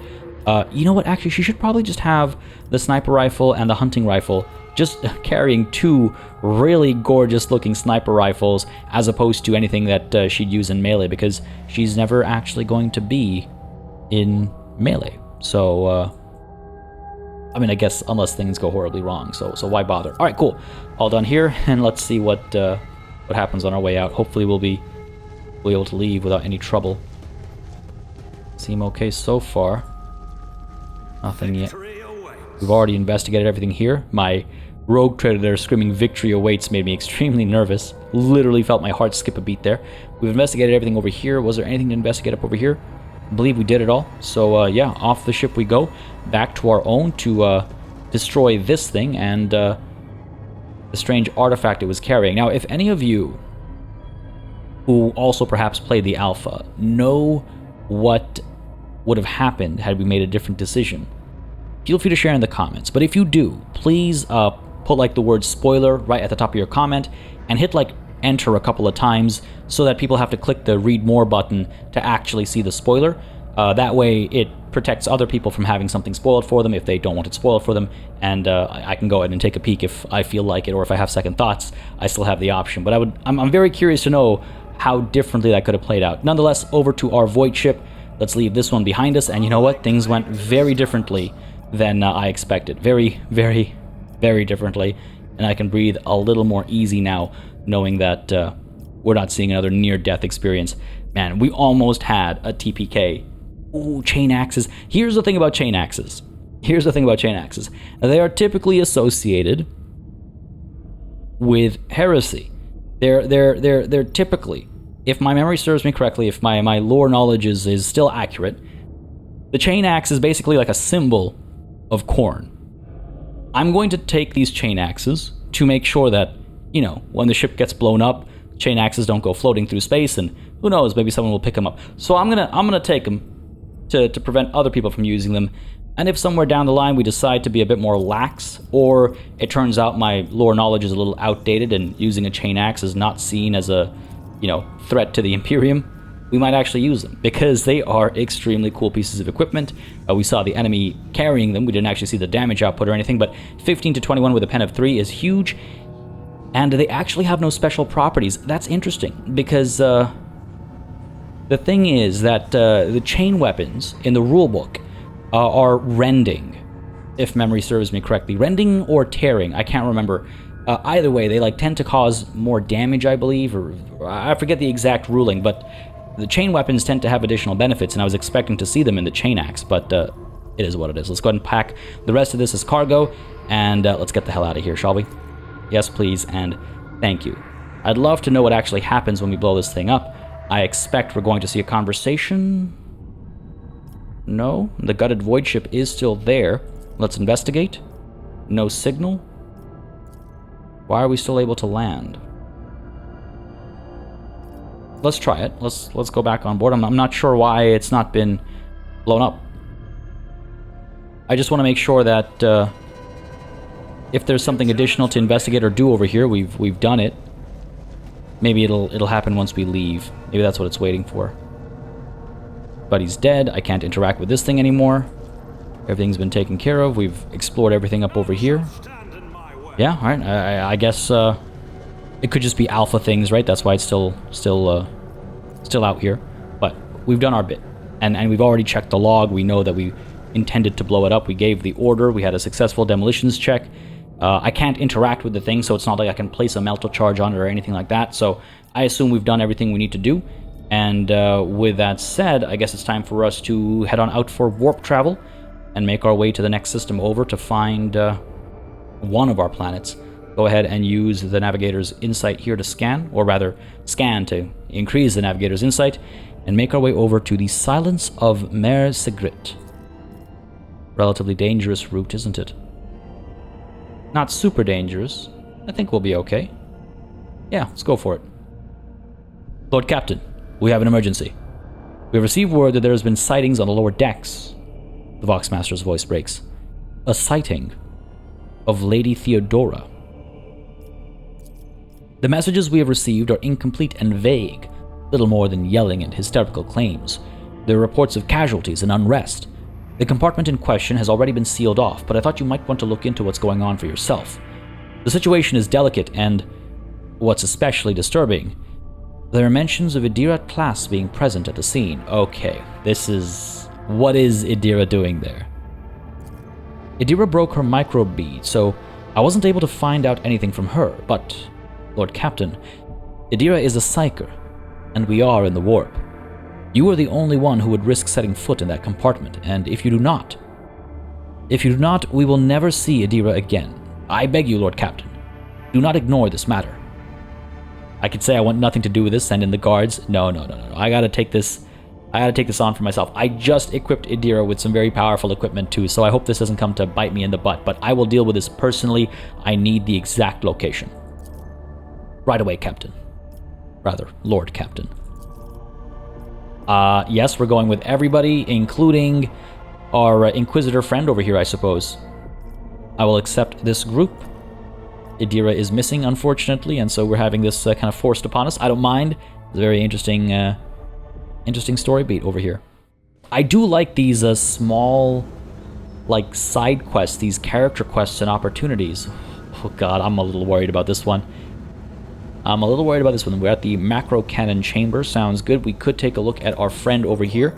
You know what? Actually, she should probably just have the sniper rifle and the hunting rifle, just carrying two really gorgeous-looking sniper rifles, as opposed to anything that she'd use in melee, because she's never actually going to be in melee. So, I mean, I guess unless things go horribly wrong, so why bother? All right, cool. All done here, and let's see what happens on our way out. Hopefully we'll be able to leave without any trouble. Seem okay so far. Nothing yet. We've already investigated everything here. My rogue trader there screaming victory awaits made me extremely nervous. Literally felt my heart skip a beat there. We've investigated everything over here. Was there anything to investigate up over here? I believe we did it all. So yeah, off the ship we go, back to our own to destroy this thing and the strange artifact it was carrying. Now, if any of you who also perhaps played the alpha know what would have happened had we made a different decision, feel free to share in the comments. But if you do, please put like the word spoiler right at the top of your comment and hit like enter a couple of times so that people have to click the read more button to actually see the spoiler. That way it protects other people from having something spoiled for them if they don't want it spoiled for them, and I can go ahead and take a peek if I feel like it, or if I have second thoughts, I still have the option. But I'm very curious to know how differently that could have played out. Nonetheless, over to our void ship. Let's leave this one behind us, and you know what? Things went very differently than I expected. Very, very, very differently, and I can breathe a little more easy now, knowing that we're not seeing another near-death experience. Man, we almost had a TPK. Ooh, chain axes. Here's the thing about chain axes. They are typically associated with heresy. They're typically, if my memory serves me correctly, if my lore knowledge is still accurate, the chain axe is basically like a symbol of Khorne. I'm going to take these chain axes to make sure that, you know, when the ship gets blown up, chain axes don't go floating through space, and who knows, maybe someone will pick them up. So I'm gonna take them to prevent other people from using them. And if somewhere down the line we decide to be a bit more lax, or it turns out my lore knowledge is a little outdated and using a chain axe is not seen as a, you know, threat to the Imperium, we might actually use them, because they are extremely cool pieces of equipment. We saw the enemy carrying them. We didn't actually see the damage output or anything, but 15 to 21 with a pen of 3 is huge. And they actually have no special properties. That's interesting, because the thing is that the chain weapons in the rulebook are rending, if memory serves me correctly. Rending or tearing, I can't remember. Either way, they like tend to cause more damage, I believe, or I forget the exact ruling, but the chain weapons tend to have additional benefits, and I was expecting to see them in the chain axe, but it is what it is. Let's go ahead and pack the rest of this as cargo, and let's get the hell out of here, shall we? Yes, please, and thank you. I'd love to know what actually happens when we blow this thing up. I expect we're going to see a conversation. No, the gutted void ship is still there. Let's investigate. No signal. Why are we still able to land? Let's try it. Let's go back on board. I'm not sure why it's not been blown up. I just want to make sure that if there's something additional to investigate or do over here, we've done it. Maybe it'll happen once we leave. Maybe that's what it's waiting for. But he's dead. I can't interact with this thing anymore. Everything's been taken care of. We've explored everything up over here. Yeah, all right. I guess it could just be alpha things, right? That's why it's still out here. But we've done our bit, and we've already checked the log. We know that we intended to blow it up. We gave the order. We had a successful demolitions check. I can't interact with the thing, so it's not like I can place a melter charge on it or anything like that. So I assume we've done everything we need to do. And with that said, I guess it's time for us to head on out for warp travel and make our way to the next system over to find one of our planets, go ahead and use the Navigator's insight here to scan, or rather, scan to increase the Navigator's insight, and make our way over to the Silence of Mer Sigrit. Relatively dangerous route, isn't it? Not super dangerous. I think we'll be okay. Yeah, let's go for it. Lord Captain, we have an emergency. We have received word that there has been sightings on the lower decks. The Voxmaster's voice breaks. A sighting of Lady Theodora. The messages we have received are incomplete and vague, little more than yelling and hysterical claims. There are reports of casualties and unrest. The compartment in question has already been sealed off, but I thought you might want to look into what's going on for yourself. The situation is delicate and, what's especially disturbing, there are mentions of Idira class being present at the scene. Okay, this is... what is Idira doing there? Idira broke her micro bead, so I wasn't able to find out anything from her, but, Lord Captain, Idira is a psyker, and we are in the warp. You are the only one who would risk setting foot in that compartment, and if you do not, we will never see Idira again. I beg you, Lord Captain, do not ignore this matter. I could say I want nothing to do with this, send in the guards. No. I gotta take this on for myself. I just equipped Idira with some very powerful equipment too, so I hope this doesn't come to bite me in the butt, but I will deal with this personally. I need the exact location. Right away, Captain. Rather, Lord Captain. Yes, we're going with everybody, including our Inquisitor friend over here, I suppose. I will accept this group. Idira is missing, unfortunately, and so we're having this kind of forced upon us. I don't mind. It's a very interesting story beat over here. I do like these small, like, side quests, these character quests and opportunities. Oh god, I'm a little worried about this one. We're at the macro cannon chamber. Sounds good. We could take a look at our friend over here.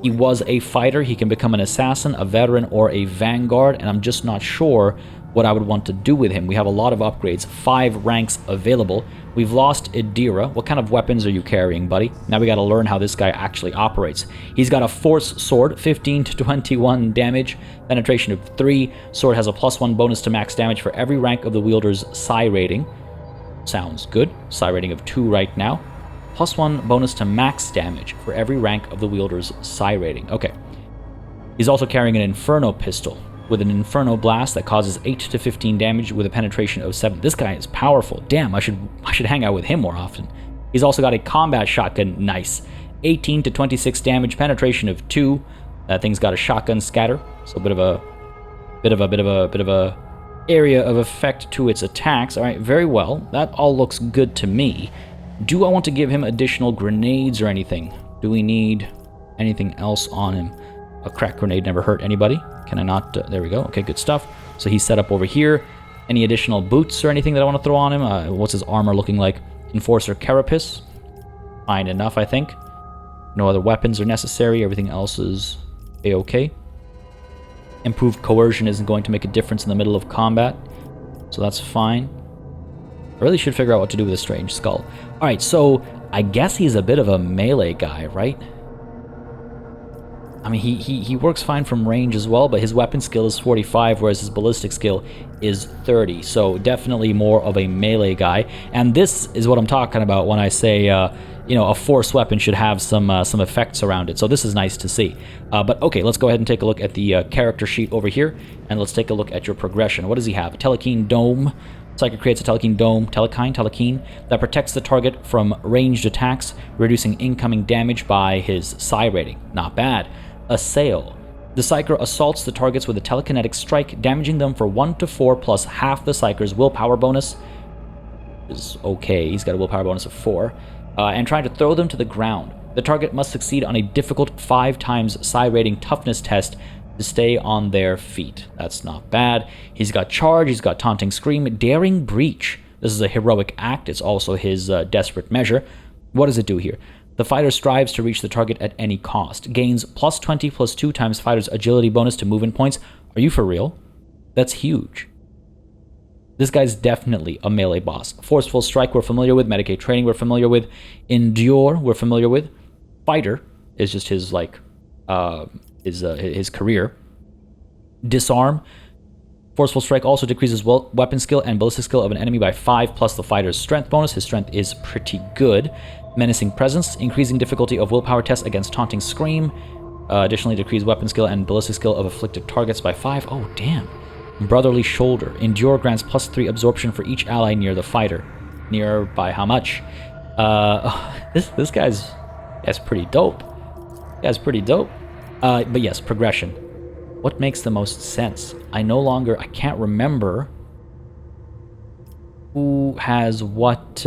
He was a fighter. He can become an assassin, a veteran, or a vanguard, and I'm just not sure what I would want to do with him. We have a lot of upgrades, 5 ranks available. We've lost Idira. What kind of weapons are you carrying, buddy? Now we gotta learn how this guy actually operates. He's got a Force Sword, 15 to 21 damage, penetration of 3. Sword has a +1 bonus to max damage for every rank of the wielder's psi rating. Sounds good. Psi rating of 2 right now. +1 bonus to max damage for every rank of the wielder's psi rating. Okay. He's also carrying an Inferno pistol with an Inferno blast that causes 8 to 15 damage with a penetration of 7. This guy is powerful. Damn, I should hang out with him more often. He's also got a combat shotgun. Nice. 18 to 26 damage, penetration of 2. That thing's got a shotgun scatter, so a bit of a area of effect to its attacks. All right, very well. That all looks good to me. Do I want to give him additional grenades or anything? Do we need anything else on him? A crack grenade never hurt anybody. Can I not? There we go. Okay, good stuff. So he's set up over here. Any additional boots or anything that I want to throw on him? What's his armor looking like? Enforcer Carapace. Fine enough, I think. No other weapons are necessary. Everything else is a-okay. Improved coercion isn't going to make a difference in the middle of combat, so that's fine. I really should figure out what to do with a strange skull. Alright, so I guess he's a bit of a melee guy, right? I mean, he works fine from range as well, but his weapon skill is 45, whereas his ballistic skill is 30. So definitely more of a melee guy. And this is what I'm talking about when I say, you know, a force weapon should have some effects around it. So this is nice to see. But okay, let's go ahead and take a look at the character sheet over here, and let's take a look at your progression. What does he have? A Telekine Dome. Psyker creates a Telekine Dome, Telekine, that protects the target from ranged attacks, reducing incoming damage by his psi rating. Not bad. Assail. The Psyker assaults the targets with a telekinetic strike, damaging them for 1 to 4 plus half the Psyker's willpower bonus. Is okay, he's got a willpower bonus of 4. And trying to throw them to the ground. The target must succeed on a difficult 5 times psi rating toughness test to stay on their feet. That's not bad. He's got Charge, he's got Taunting Scream, Daring Breach. This is a heroic act, it's also his desperate measure. What does it do here? The fighter strives to reach the target at any cost. Gains plus 20 plus 2 times fighter's agility bonus to movement points. Are you for real? That's huge. This guy's definitely a melee boss. Forceful Strike we're familiar with. Medicaid Training we're familiar with. Endure we're familiar with. Fighter is just his, like, his career. Disarm. Forceful Strike also decreases weapon skill and ballistic skill of an enemy by 5 plus the fighter's strength bonus. His strength is pretty good. Menacing Presence, increasing difficulty of willpower tests against Taunting Scream. Additionally, decrease weapon skill and ballistic skill of afflicted targets by 5. Oh, damn. Brotherly Shoulder. Endure grants +3 absorption for each ally near the fighter. Near by how much? This guy's pretty dope. Guy's pretty dope. But yes, progression. What makes the most sense? I can't remember who has what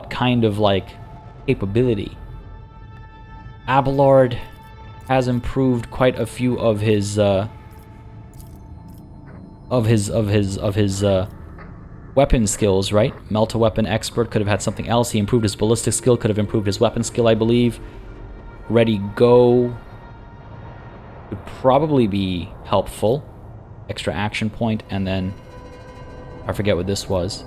kind of, like, capability. Abelard has improved quite a few of his weapon skills, right? Melt-a-Weapon Expert could have had something else. He improved his ballistic skill, could have improved his weapon skill, I believe. Ready Go would probably be helpful. Extra action point, and then I forget what this was.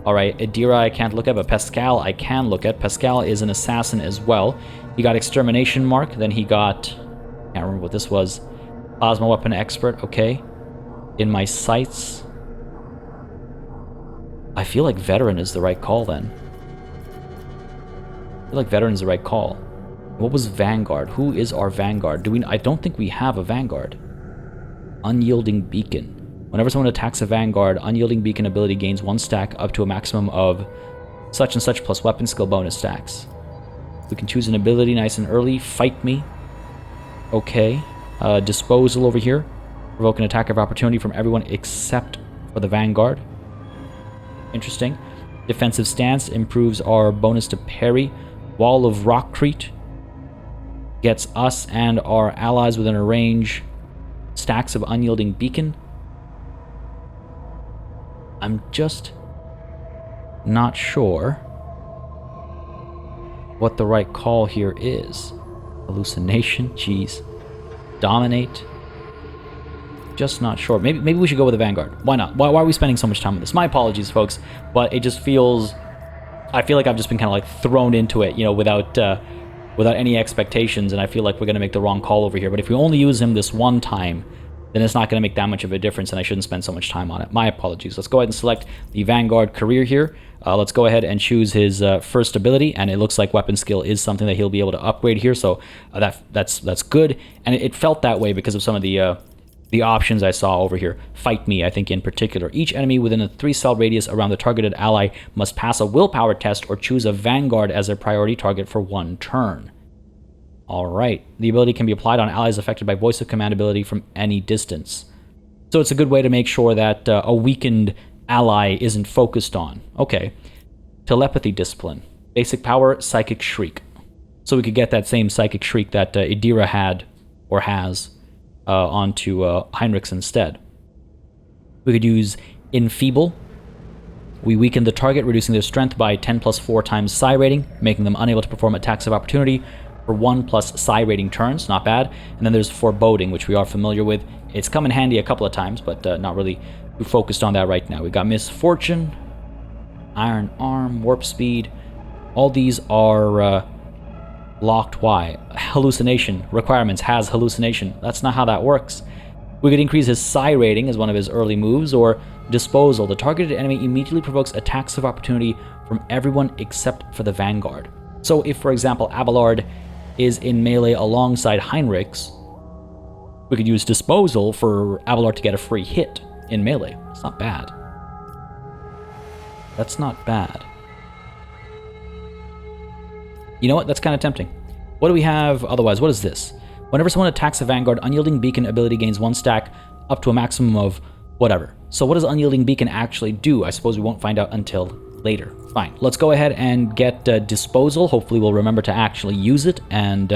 Alright, Adira I can't look at, but Pascal I can look at. Pascal is an assassin as well. He got Extermination Mark, then he got... can't remember what this was. Plasma Weapon Expert, okay. In my sights... I feel like Veteran is the right call, then. I feel like Veteran is the right call. What was Vanguard? Who is our Vanguard? I don't think we have a Vanguard. Unyielding Beacon. Whenever someone attacks a Vanguard, Unyielding Beacon ability gains 1 stack up to a maximum of such and such plus weapon skill bonus stacks. We can choose an ability nice and early. Fight Me. Okay. Disposal over here. Provoke an attack of opportunity from everyone except for the Vanguard. Interesting. Defensive Stance improves our bonus to parry. Wall of Rockcrete gets us and our allies within a range stacks of Unyielding Beacon. I'm just not sure what the right call here is. Hallucination, jeez. Dominate. Just not sure. Maybe we should go with the Vanguard. Why not? Why are we spending so much time on this? My apologies, folks, but it just feels... I feel like I've just been kind of like thrown into it, you know, without any expectations, and I feel like we're going to make the wrong call over here. But if we only use him this one time, then it's not going to make that much of a difference, and I shouldn't spend so much time on it. My apologies. Let's go ahead and select the Vanguard career here. Let's go ahead and choose his first ability, and it looks like weapon skill is something that he'll be able to upgrade here, so that's good. And it felt that way because of some of the options I saw over here. Fight Me, I think, in particular. Each enemy within a 3-cell radius around the targeted ally must pass a willpower test or choose a Vanguard as their priority target for 1 turn. Alright. The ability can be applied on allies affected by voice of command ability from any distance. So it's a good way to make sure that a weakened ally isn't focused on. Okay. Telepathy Discipline. Basic power, Psychic Shriek. So we could get that same Psychic Shriek that Adira had, or has, onto Heinrichs instead. We could use Enfeeble. We weaken the target, reducing their strength by 10 plus 4 times psi rating, making them unable to perform attacks of opportunity for 1 plus psi rating turns. Not bad. And then there's Foreboding, which we are familiar with. It's come in handy a couple of times, but not really too focused on that right now. We got Misfortune, Iron Arm, Warp Speed. All these are locked. Why? Hallucination. Requirements has hallucination. That's not how that works. We could increase his psi rating as one of his early moves, or Disposal. The targeted enemy immediately provokes attacks of opportunity from everyone except for the Vanguard. So if, for example, Abelard is in melee alongside Heinrichs, we could use Disposal for Abelard to get a free hit in melee. It's not bad. That's not bad. You know what? That's kind of tempting. What do we have otherwise? What is this? Whenever someone attacks a Vanguard, Unyielding Beacon ability gains 1 stack up to a maximum of whatever. So what does Unyielding Beacon actually do? I suppose we won't find out until later. Fine. Let's go ahead and get Disposal. Hopefully we'll remember to actually use it and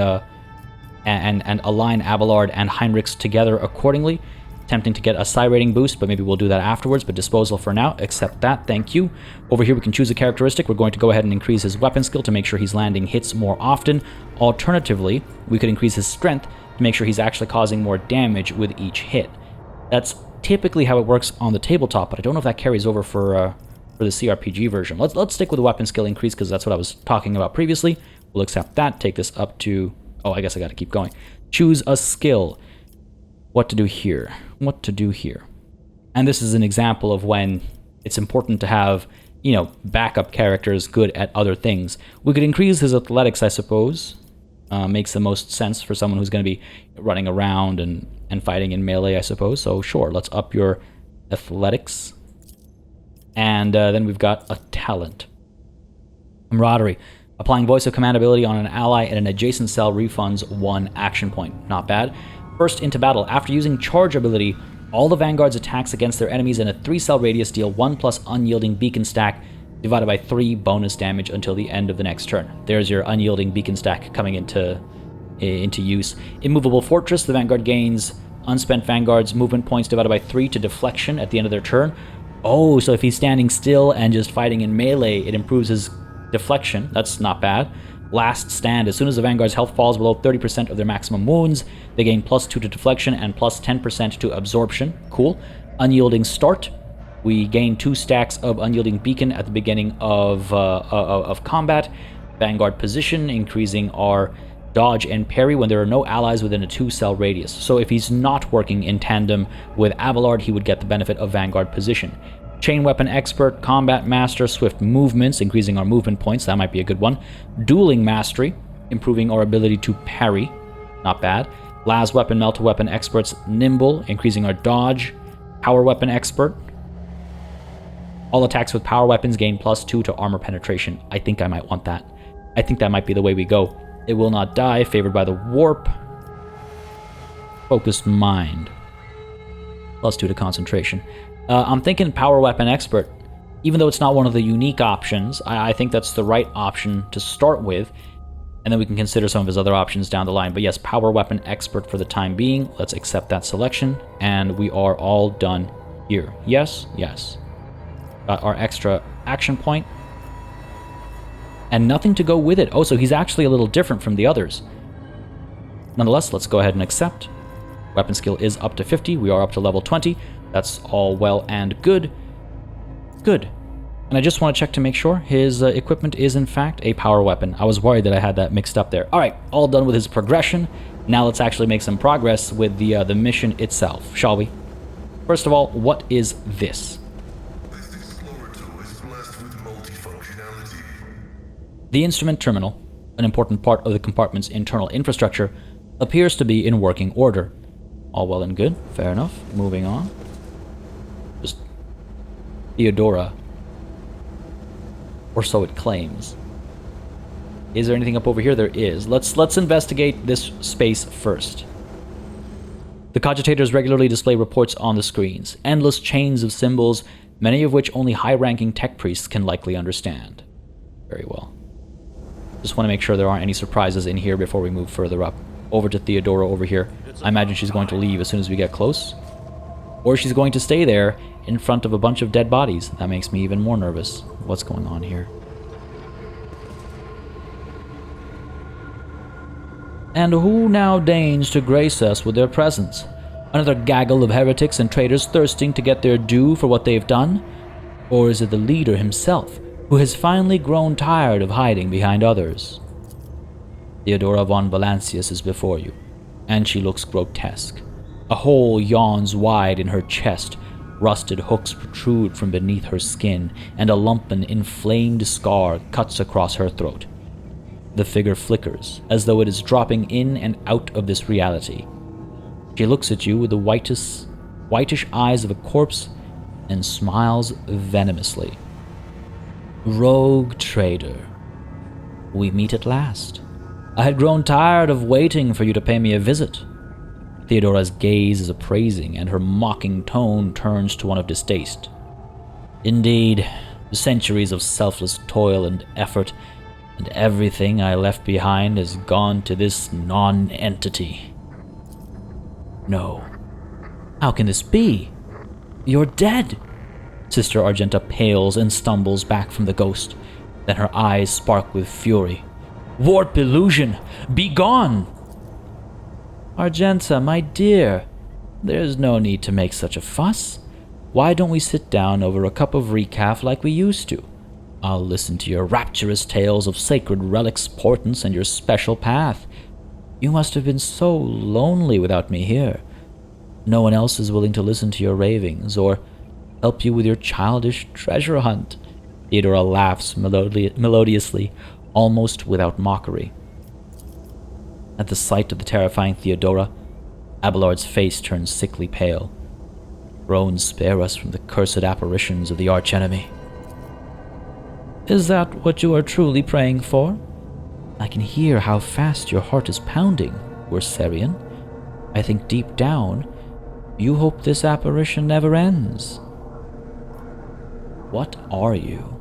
align Abelard and Heinrichs together accordingly. Tempting to get a psi rating boost, but maybe we'll do that afterwards. But Disposal for now. Accept that. Thank you. Over here we can choose a characteristic. We're going to go ahead and increase his weapon skill to make sure he's landing hits more often. Alternatively, we could increase his strength to make sure he's actually causing more damage with each hit. That's typically how it works on the tabletop, but I don't know if that carries over for the cRPG version. Let's stick with the weapon skill increase because that's what I was talking about previously. We'll accept that. Take this up to... Oh, I guess I got to keep going. Choose a skill. What to do here? What to do here? And this is an example of when it's important to have, you know, backup characters good at other things. We could increase his athletics, I suppose. Makes the most sense for someone who's going to be running around and fighting in melee, I suppose. So sure, let's up your athletics. And then we've got a talent. Camaraderie. Applying voice of command ability on an ally at an adjacent cell refunds 1 action point. Not bad. First into battle. After using charge ability, all the Vanguard's attacks against their enemies in a 3-cell radius deal 1 plus unyielding beacon stack divided by 3 bonus damage until the end of the next turn. There's your unyielding beacon stack coming into use. Immovable Fortress. The Vanguard gains unspent Vanguard's movement points divided by 3 to deflection at the end of their turn. Oh, so if he's standing still and just fighting in melee, it improves his deflection. That's not bad. Last Stand. As soon as the Vanguard's health falls below 30% of their maximum wounds, they gain +2 to deflection and +10% to absorption. Cool. Unyielding Start. We gain 2 stacks of unyielding beacon at the beginning of combat. Vanguard Position, increasing our dodge and parry when there are no allies within a 2-cell radius. So if he's not working in tandem with Abelard, he would get the benefit of Vanguard Position. Chain Weapon Expert, Combat Master, Swift Movements, increasing our movement points. That might be a good one. Dueling Mastery, improving our ability to parry. Not bad. Las Weapon, Melta Weapon Experts, Nimble, increasing our dodge. Power Weapon Expert. All attacks with power weapons gain +2 to armor penetration. I think I might want that. I think that might be the way we go. It will not die, favored by the warp. Focused Mind. +2 to concentration. I'm thinking Power Weapon Expert. Even though it's not one of the unique options, I think that's the right option to start with. And then we can consider some of his other options down the line. But yes, Power Weapon Expert for the time being. Let's accept that selection. And we are all done here. Yes, yes. Got our extra action point. And nothing to go with it. Oh, so he's actually a little different from the others. Nonetheless, let's go ahead and accept. Weapon skill is up to 50. We are up to level 20. That's all well and good. Good. And I just want to check to make sure his equipment is in fact a power weapon. I was worried that I had that mixed up there. All right, all done with his progression. Now let's actually make some progress with the mission itself, shall we? First of all, what is this? This Explorator is blessed with multifunctionality. The instrument terminal, an important part of the compartment's internal infrastructure, appears to be in working order. All well and good. Fair enough. Moving on. Just Theodora. Or so it claims. Is there anything up over here? There is. Let's investigate this space first. The cogitators regularly display reports on the screens, endless chains of symbols, many of which only high-ranking tech priests can likely understand. Very well. Just want to make sure there aren't any surprises in here before we move further up. Over to Theodora over here. I imagine she's going to leave as soon as we get close. Or she's going to stay there in front of a bunch of dead bodies. That makes me even more nervous. What's going on here? And who now deigns to grace us with their presence? Another gaggle of heretics and traitors thirsting to get their due for what they've done? Or is it the leader himself, who has finally grown tired of hiding behind others? Theodora von Valancius is before you, and she looks grotesque. A hole yawns wide in her chest, rusted hooks protrude from beneath her skin, and a lumpen, inflamed scar cuts across her throat. The figure flickers, as though it is dropping in and out of this reality. She looks at you with the whitish eyes of a corpse and smiles venomously. Rogue trader, we meet at last. I had grown tired of waiting for you to pay me a visit. Theodora's gaze is appraising, and her mocking tone turns to one of distaste. Indeed, the centuries of selfless toil and effort, and everything I left behind has gone to this non-entity. No. How can this be? You're dead. Sister Argenta pales and stumbles back from the ghost. Then her eyes spark with fury. Warp illusion! Be gone! Argenta, my dear, there's no need to make such a fuss. Why don't we sit down over a cup of recaf like we used to? I'll listen to your rapturous tales of sacred relics, portents, and your special path. You must have been so lonely without me here. No one else is willing to listen to your ravings or help you with your childish treasure hunt. Theodora laughs melodiously, almost without mockery. At the sight of the terrifying Theodora, Abelard's face turns sickly pale. Groans spare us from the cursed apparitions of the archenemy. Is that what you are truly praying for? I can hear how fast your heart is pounding, Worsarian. I think deep down, you hope this apparition never ends. What are you?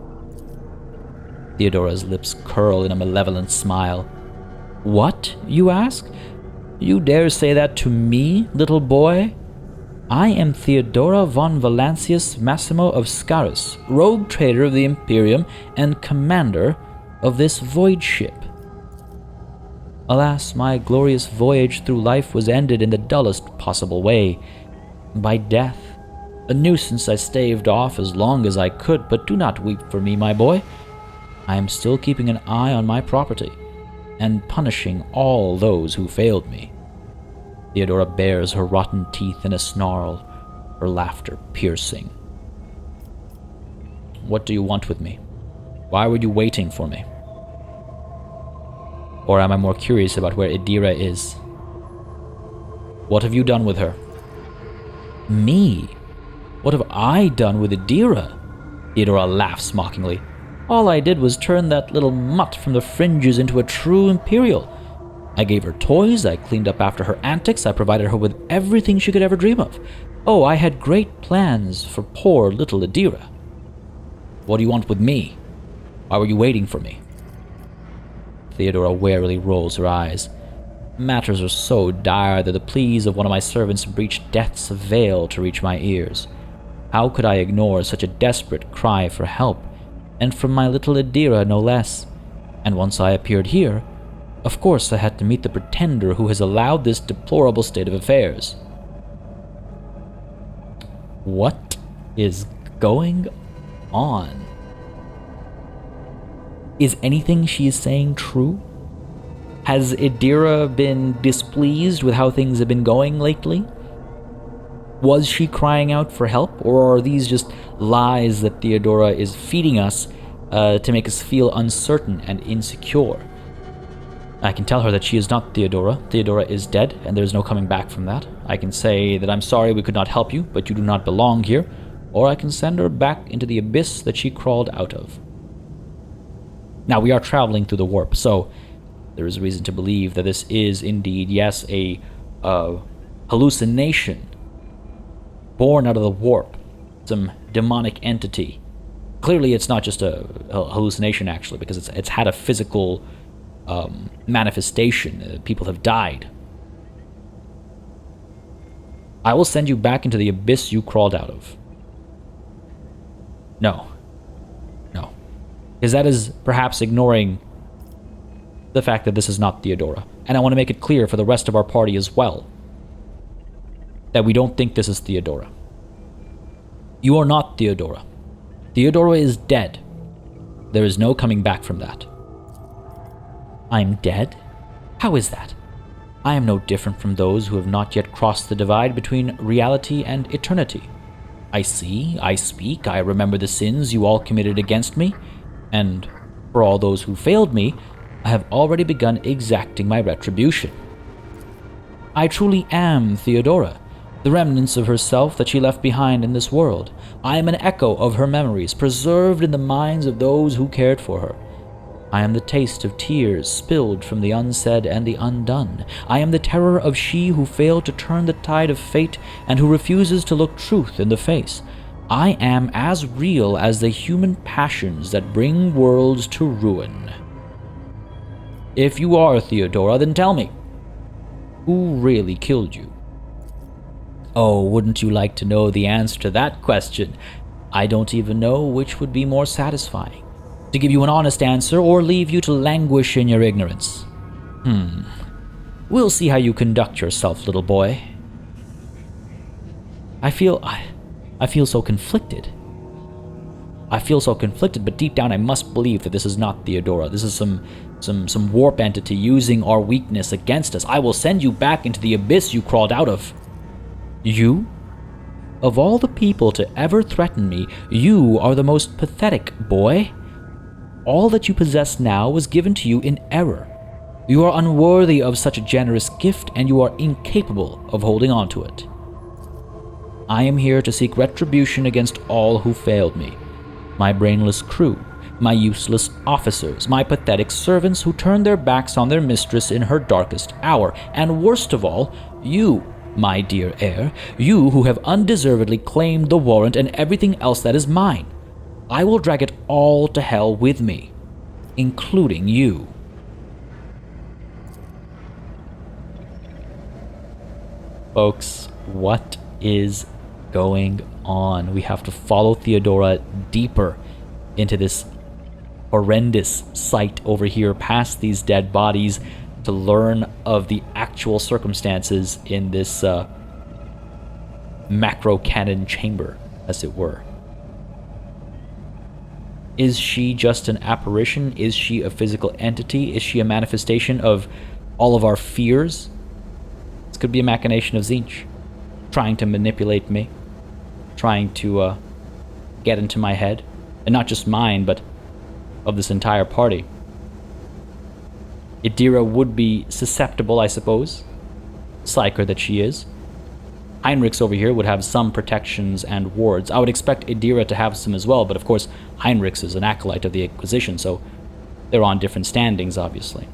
Theodora's lips curl in a malevolent smile. What, you ask? You dare say that to me, little boy? I am Theodora von Valancius Massimo of Scarus, rogue trader of the Imperium and commander of this void ship. Alas, my glorious voyage through life was ended in the dullest possible way, by death. A nuisance I staved off as long as I could, but do not weep for me, my boy. I am still keeping an eye on my property, and punishing all those who failed me. Theodora bares her rotten teeth in a snarl, her laughter piercing. What do you want with me? Why were you waiting for me? Or am I more curious about where Idira is? What have you done with her? Me? What have I done with Idira? Theodora laughs mockingly. All I did was turn that little mutt from the fringes into a true Imperial. I gave her toys, I cleaned up after her antics, I provided her with everything she could ever dream of. Oh, I had great plans for poor little Idira. What do you want with me? Why were you waiting for me? Theodora warily rolls her eyes. Matters are so dire that the pleas of one of my servants breached death's veil to reach my ears. How could I ignore such a desperate cry for help, and from my little Idira no less? And once I appeared here, of course I had to meet the pretender who has allowed this deplorable state of affairs. What is going on? Is anything she is saying true? Has Idira been displeased with how things have been going lately? Was she crying out for help, or are these just lies that Theodora is feeding us to make us feel uncertain and insecure? I can tell her that she is not Theodora. Theodora is dead, and there is no coming back from that. I can say that I'm sorry we could not help you, but you do not belong here, or I can send her back into the abyss that she crawled out of. Now, we are traveling through the warp, so there is reason to believe that this is indeed, yes, a hallucination born out of the warp, some demonic entity. Clearly, it's not just a hallucination, actually, because it's had a physical manifestation. People have died. I will send you back into the abyss you crawled out of. No. No. Because that is perhaps ignoring the fact that this is not Theodora. And I want to make it clear for the rest of our party as well that we don't think this is Theodora. You are not Theodora. Theodora is dead. There is no coming back from that. I'm dead? How is that? I am no different from those who have not yet crossed the divide between reality and eternity. I see, I speak, I remember the sins you all committed against me, and for all those who failed me, I have already begun exacting my retribution. I truly am Theodora, the remnants of herself that she left behind in this world. I am an echo of her memories, preserved in the minds of those who cared for her. I am the taste of tears spilled from the unsaid and the undone. I am the terror of she who failed to turn the tide of fate and who refuses to look truth in the face. I am as real as the human passions that bring worlds to ruin. If you are Theodora, then tell me, who really killed you? Oh, wouldn't you like to know the answer to that question? I don't even know which would be more satisfying, to give you an honest answer or leave you to languish in your ignorance. We'll see how you conduct yourself, little boy. I feel so conflicted. But deep down I must believe that this is not Theodora. This is some warp entity using our weakness against us. I will send you back into the abyss you crawled out of. You? Of all the people to ever threaten me, you are the most pathetic, boy. All that you possess now was given to you in error. You are unworthy of such a generous gift, and you are incapable of holding on to it. I am here to seek retribution against all who failed me. My brainless crew, my useless officers, my pathetic servants who turned their backs on their mistress in her darkest hour, and worst of all, you, my dear heir, you who have undeservedly claimed the warrant and everything else that is mine. I will drag it all to hell with me, including you. Folks, what is going on? We have to follow Theodora deeper into this horrendous sight over here, past these dead bodies, to learn of the actual circumstances in this macro cannon chamber, as it were. Is she just an apparition? Is she a physical entity? Is she a manifestation of all of our fears? This could be a machination of TZEENTCH, trying to manipulate me, trying to get into my head, and not just mine, but of this entire party. Idira would be susceptible, I suppose, psyker that she is. Heinrichs over here would have some protections and wards. I would expect Idira to have some as well, but of course Heinrichs is an acolyte of the Inquisition, so they're on different standings, obviously.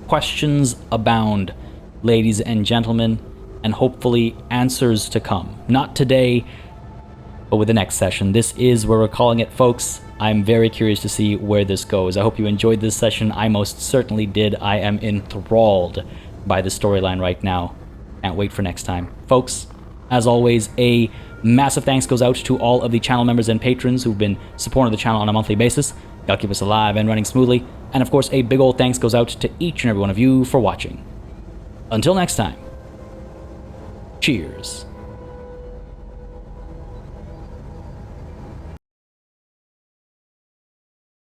Questions abound, ladies and gentlemen, and hopefully answers to come. Not today, but with the next session. This is where we're calling it, folks. I'm very curious to see where this goes. I hope you enjoyed this session. I most certainly did. I am enthralled by the storyline right now. Can't wait for next time. Folks, as always, a massive thanks goes out to all of the channel members and patrons who've been supporting the channel on a monthly basis. Y'all keep us alive and running smoothly. And of course, a big old thanks goes out to each and every one of you for watching. Until next time, cheers.